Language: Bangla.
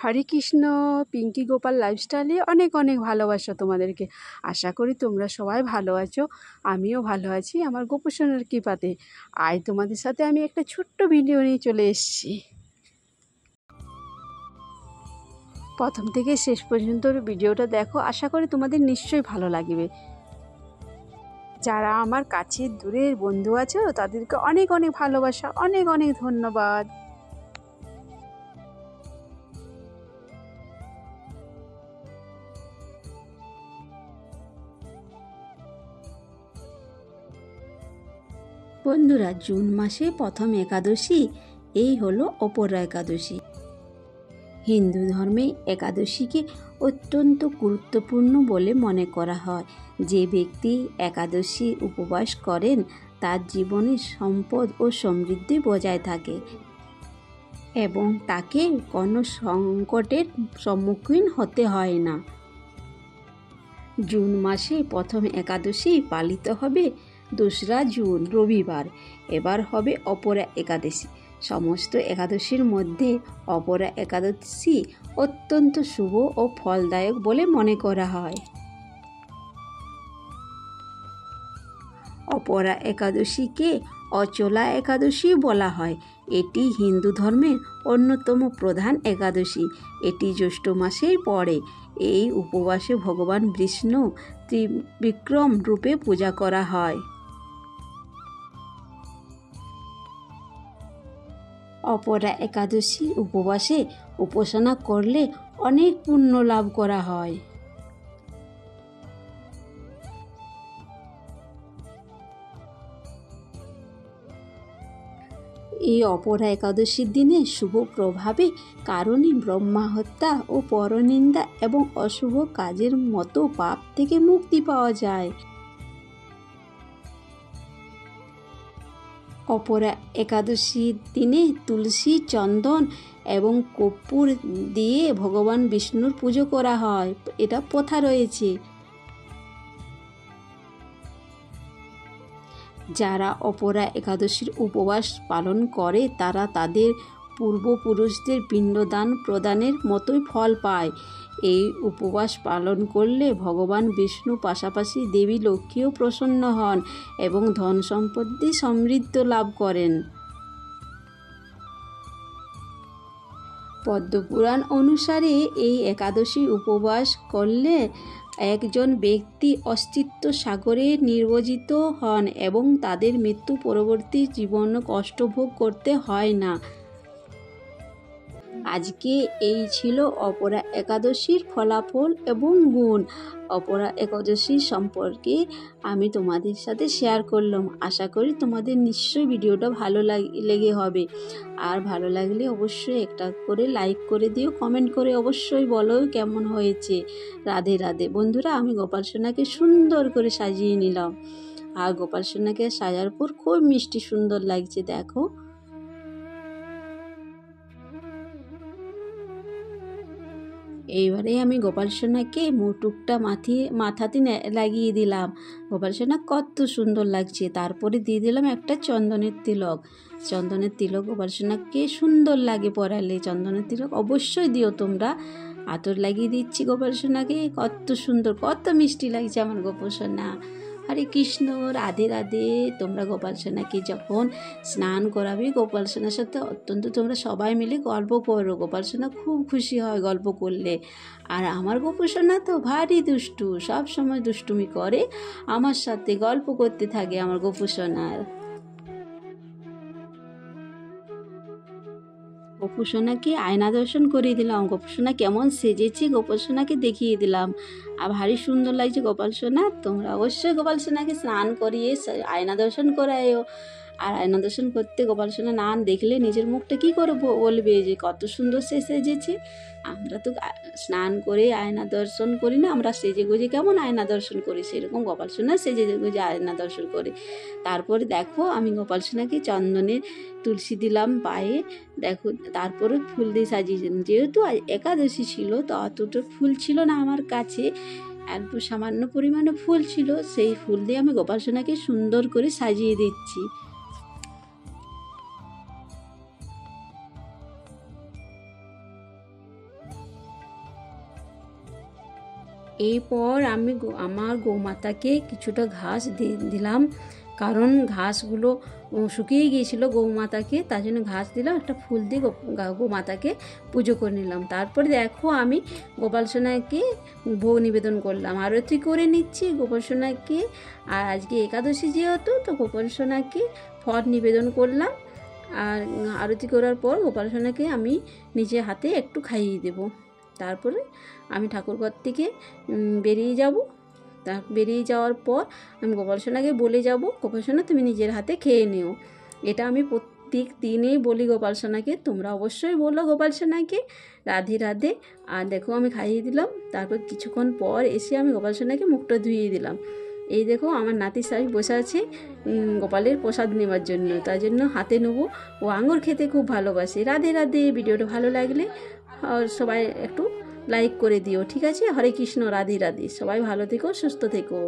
হরে কৃষ্ণ। পিঙ্কি গোপাল লাইফস্টাইলে অনেক অনেক ভালোবাসা তোমাদেরকে। আশা করি তোমরা সবাই ভালো আছো, আমিও ভালো আছি আমার গোপসোনার কৃপাতে। আজ তোমাদের সাথে আমি একটা ছোট্ট ভিডিও নিয়ে চলে এসেছি। প্রথম থেকে শেষ পর্যন্ত ভিডিওটা দেখো, আশা করি তোমাদের নিশ্চয়ই ভালো লাগবে। যারা আমার কাছের দূরের বন্ধু আছো তাদেরকে অনেক অনেক ভালোবাসা, অনেক অনেক ধন্যবাদ। বন্ধুরা, জুন মাসে প্রথম একাদশী এই হলো অপরা একাদশী। হিন্দু ধর্মে একাদশীকে অত্যন্ত গুরুত্বপূর্ণ বলে মনে করা হয়। যে ব্যক্তি একাদশী উপবাস করেন তার জীবনে সম্পদ ও সমৃদ্ধি বজায় থাকে এবং তাকে কোনো সংকটের সম্মুখীন হতে হয় না। জুন মাসে প্রথম একাদশী পালিত হবে 2রা জুন রবিবার। এবার হবে অপরা একাদশী। সমস্ত একাদশীর মধ্যে অপরা একাদশী অত্যন্ত শুভ ও ফলদায়ক বলে মনে করা হয়। অপরা একাদশীকে অচলা একাদশী বলা হয়। এটি হিন্দু ধর্মের অন্যতম প্রধান একাদশী। এটি জ্যৈষ্ঠ মাসেই পড়ে। এই উপবাসে ভগবান বিষ্ণু ত্রিবিক্রম রূপে পূজা করা হয়। অপরা একাদশী উপবাসে উপাসনা করলে অনেক পুণ্য লাভ করা হয়। এই অপরা একাদশীর দিনে শুভ প্রভাবে কারণে ব্রহ্মা হত্যা ও পরনিন্দা এবং অশুভ কাজের মতো পাপ থেকে মুক্তি পাওয়া যায়। অপরা একাদশীর দিনে তুলসী, চন্দন এবং কর্পূর দিয়ে ভগবান বিষ্ণুর পুজো করা হয়। এটা প্রথা রয়েছে। যারা অপরা একাদশীর উপবাস পালন করে তারা তাদের পূর্বপুরুষদের পিণ্ডদান প্রদানের মতোই ফল পায়। এই উপবাস পালন করলে ভগবান বিষ্ণু পাশাপাশি দেবী লক্ষ্মীও প্রসন্ন হন এবং ধন সম্পত্তি সমৃদ্ধ লাভ করেন। পদ্মপুরাণ অনুসারে এই একাদশী উপবাস করলে একজন ব্যক্তি অস্তিত্ব সাগরে নিমজ্জিত হন এবং তাদের মৃত্যু পরবর্তী জীবনে কষ্ট ভোগ করতে হয় না। আজকে এই ছিল অপরা একাদশীর ফলাফল এবং গুণ। অপরা একাদশী সম্পর্কে আমি তোমাদের সাথে শেয়ার করলাম। আশা করি তোমাদের নিশ্চয়ই ভিডিওটা ভালো লেগে হবে। আর ভালো লাগলে অবশ্যই একটা করে লাইক করে দিও, কমেন্ট করে অবশ্যই বলো কেমন হয়েছে। রাধে রাধে। বন্ধুরা, আমি গোপাল সোনাকে সুন্দর করে সাজিয়ে নিলাম। আর গোপাল সোনাকে সাজার পর খুব মিষ্টি সুন্দর লাগছে, দেখো। এইবারে আমি গোপাল সোনাকে মুটুকটা মাথাতে লাগিয়ে দিলাম। গোপাল সোনা কত সুন্দর লাগছে। তারপরে দিয়ে দিলাম একটা চন্দনের তিলক। চন্দনের তিলক গোপাল সোনাকে সুন্দর লাগে পরালে। চন্দনের তিলক অবশ্যই দিও তোমরা। আতর লাগিয়ে দিচ্ছি গোপাল সোনাকে। কত সুন্দর, কত মিষ্টি লাগছে আমার গোপাল সোনা। হরে কৃষ্ণ, রাধে রাধে। তোমরা গোপাল সোনাকে যখন স্নান করাবে গোপাল সোনার সাথে অত্যন্ত তোমরা সবাই মিলে গল্প করো। গোপাল সোনা খুব খুশি হয় গল্প করলে। আর আমার গোপাল সোনা তো ভারী দুষ্টু, সব সময় দুষ্টুমি করে, আমার সাথে গল্প করতে থাকে আমার গোপাল সোনার। গোপু সোনাকে আয়না দর্শন করিয়ে দিলাম। গোপু সোনা কেমন সেজেছে গোপাল সোনাকে দেখিয়ে দিলাম। আর ভারী সুন্দর লাগছে গোপাল সোনা। তোমরা অবশ্যই গোপাল সোনাকে স্নান করিয়ে আয়না দর্শন করায়ও। আর আয়না দর্শন করতে গোপাল সোনা না দেখলে নিজের মুখটা কী করে বলবে যে কত সুন্দর সে সেজেছে। আমরা তো স্নান করে আয়না দর্শন করি না, আমরা সেজে গুজে কেমন আয়না দর্শন করি, সেরকম গোপাল সোনা সেজে গুজে আয়না দর্শন করে। তারপরে দেখো আমি গোপাল সোনাকে চন্দনের তুলসী দিলাম পায়ে, দেখো। তারপরে ফুল দিয়ে সাজিয়েছিলাম। যেহেতু একাদশী ছিল তো অতটা ফুল ছিল না আমার কাছে, অল্প সামান্য পরিমাণে ফুল ছিল। সেই ফুল দিয়ে আমি গোপাল সোনাকে সুন্দর করে সাজিয়ে দিচ্ছি। এরপর আমি আমার গৌমাতাকে কিছুটা ঘাস দিলাম, কারণ ঘাসগুলো শুকিয়ে গিয়েছিলো গৌমাতাকে, তার জন্য ঘাস দিলাম, একটা ফুল দিয়ে গৌমাতাকে পুজো করে নিলাম। তারপরে দেখো আমি গোপাল সোনাকে ভোগ নিবেদন করলাম, আরতি করে নিচ্ছি গোপাল সোনাকে। আর আজকে একাদশী যেহেতু, তো গোপাল সোনাকে ফল নিবেদন করলাম। আর আরতি করার পর গোপাল সোনাকে আমি নিজের হাতে একটু খাইয়ে দেব। তারপরে আমি ঠাকুরঘর থেকে বেরিয়ে যাব। বেরিয়ে যাওয়ার পর আমি গোপাল সোনাকে বলে যাব, গোপাল সোনা তুমি নিজের হাতে খেয়ে নিও। এটা আমি প্রত্যেক দিনেই বলি গোপাল সোনাকে, তোমরা অবশ্যই বলো গোপাল সোনাকে রাধে রাধে। আর দেখো আমি খাইয়ে দিলাম। তারপর কিছুক্ষণ পর এসে আমি গোপাল সোনাকে মুখটা ধুইয়ে দিলাম। এই দেখো আমার নাতি শাশুড়ি বসে আছে গোপালের প্রসাদ নেওয়ার জন্য, তার জন্য হাতে নেবো। ও আঙুর খেতে খুব ভালোবাসে। রাধে রাধে। ভিডিওটা ভালো লাগলে সবাই একটু লাইক করে দিও, ঠিক আছে? হরে কৃষ্ণ, রাধে রাধে। সবাই ভালো থেকো, সুস্থ থেকো।